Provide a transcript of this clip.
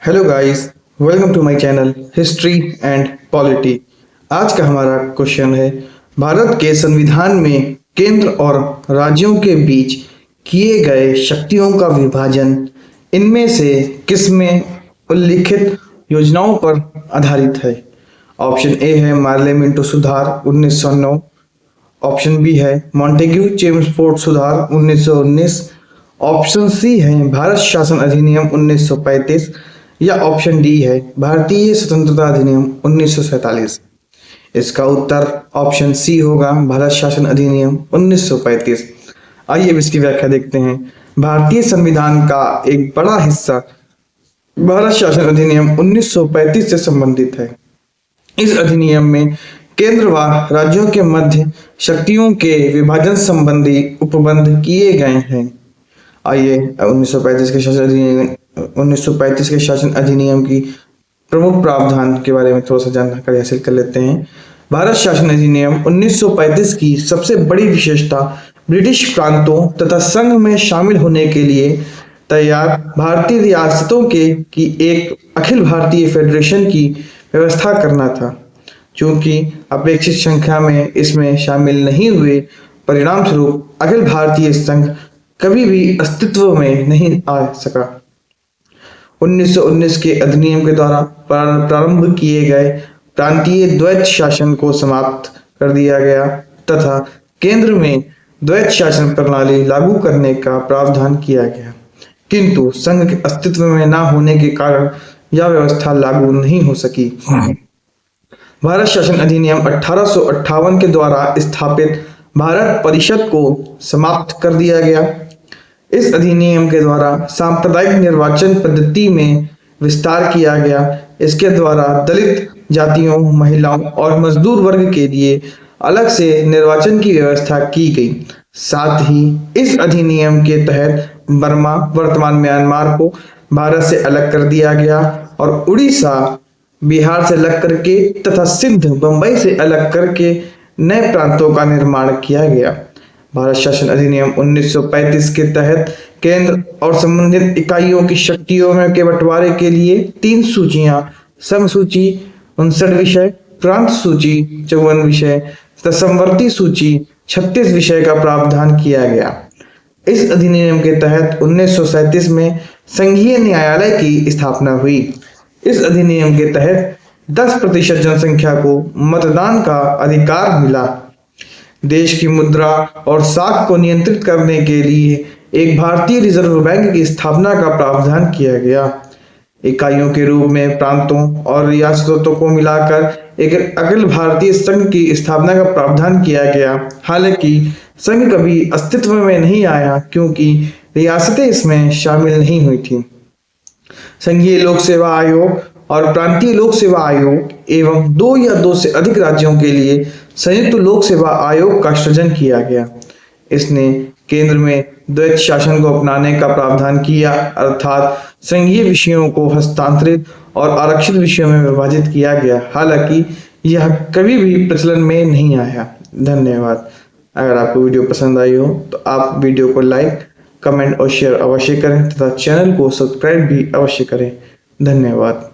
Hello guys, welcome to my channel history and polity. आज का हमारा क्वेश्चन है, भारत के संविधान में केंद्र और राज्यों के बीच किए गए शक्तियों का विभाजन इनमें से किस में उल्लिखित योजनाओं पर आधारित है। ऑप्शन ए है मार्ले मिंटो सुधार 1909, ऑप्शन बी है मॉन्टेग्यू चेम्सफोर्ड सुधार 1919, ऑप्शन सी है भारत शासन अधिनियम 1935 या ऑप्शन डी है भारतीय स्वतंत्रता अधिनियम 1947। इसका उत्तर ऑप्शन सी होगा भारत शासन अधिनियम 1935। आइए अब इसकी व्याख्या देखते हैं। भारतीय संविधान का एक बड़ा हिस्सा भारत शासन अधिनियम 1935 से संबंधित है। इस अधिनियम में केंद्र व राज्यों के मध्य शक्तियों के विभाजन संबंधी उपबंध किए गए हैं। आइए 1935 के शासन अधिनियम की प्रमुख प्रावधान के बारे में थोड़ा सा जानकारी हासिल कर लेते हैं। भारत शासन अधिनियम 1935 की सबसे बड़ी विशेषता ब्रिटिश प्रांतों तथा संघ में शामिल होने के लिए तैयार भारतीय रियासतों के की एक अखिल भारतीय फेडरेशन की व्यवस्था करना था। चूंकि अपेक्षित संख्या में इसमें शामिल नहीं हुए, परिणाम स्वरूप अखिल भारतीय संघ कभी भी अस्तित्व में नहीं आ सका। 1919 के अधिनियम के द्वारा प्रारंभ किए गए प्रांतीय द्वैत शासन को समाप्त कर दिया गया तथा केंद्र में द्वैत शासन प्रणाली लागू करने का प्रावधान किया गया, किंतु संघ के अस्तित्व में न होने के कारण यह व्यवस्था लागू नहीं हो सकी। भारत शासन अधिनियम 1858 के द्वारा स्थापित भारत परिषद को समाप्त कर दिया गया। इस अधिनियम के द्वारा सांप्रदायिक निर्वाचन पद्धति में विस्तार किया गया। इसके द्वारा दलित जातियों, महिलाओं और मजदूर वर्ग के लिए अलग से निर्वाचन की व्यवस्था की गई। साथ ही इस अधिनियम के तहत बर्मा, वर्तमान म्यांमार को भारत से अलग कर दिया गया और उड़ीसा बिहार से अलग करके तथा सिंध बंबई से अलग करके नए प्रांतों का निर्माण किया गया। भारत शासन अधिनियम 1935 के तहत केंद्र और संबंधित इकाइयों की शक्तियों में के बंटवारे के लिए 3 सूचियां, सम सूची 59 विषय, प्रांत सूची 54 विषय तथा समवर्ती सूची 36 विषय का प्रावधान किया गया। इस अधिनियम के तहत 1937 में संघीय न्यायालय की स्थापना हुई। इस अधिनियम के तहत 10% जनसंख्या को मतदान का अधिकार मिला। देश की मुद्रा और साख को नियंत्रित करने के लिए एक भारतीय रिजर्व बैंक की स्थापना का प्रावधान किया गया। इकाइयों के रूप में प्रांतों और रियासतों को मिलाकर एक अखिल भारतीय संघ की स्थापना का प्रावधान किया गया। हालांकि संघ कभी अस्तित्व में नहीं आया क्योंकि रियासतें इसमें शामिल नहीं हुई थी। संघीय लोक सेवा आयोग और प्रांतीय लोक सेवा आयोग एवं 2 या 2 से अधिक राज्यों के लिए संयुक्त लोक सेवा आयोग का सृजन किया गया। इसने केंद्र में द्वैत शासन को अपनाने का प्रावधान किया, अर्थात संघीय विषयों को हस्तांतरित और आरक्षित विषयों में विभाजित किया गया। हालांकि यह कभी भी प्रचलन में नहीं आया। धन्यवाद। अगर आपको वीडियो पसंद आई हो तो आप वीडियो को लाइक, कमेंट और शेयर अवश्य करें तथा चैनल को सब्सक्राइब भी अवश्य करें। धन्यवाद।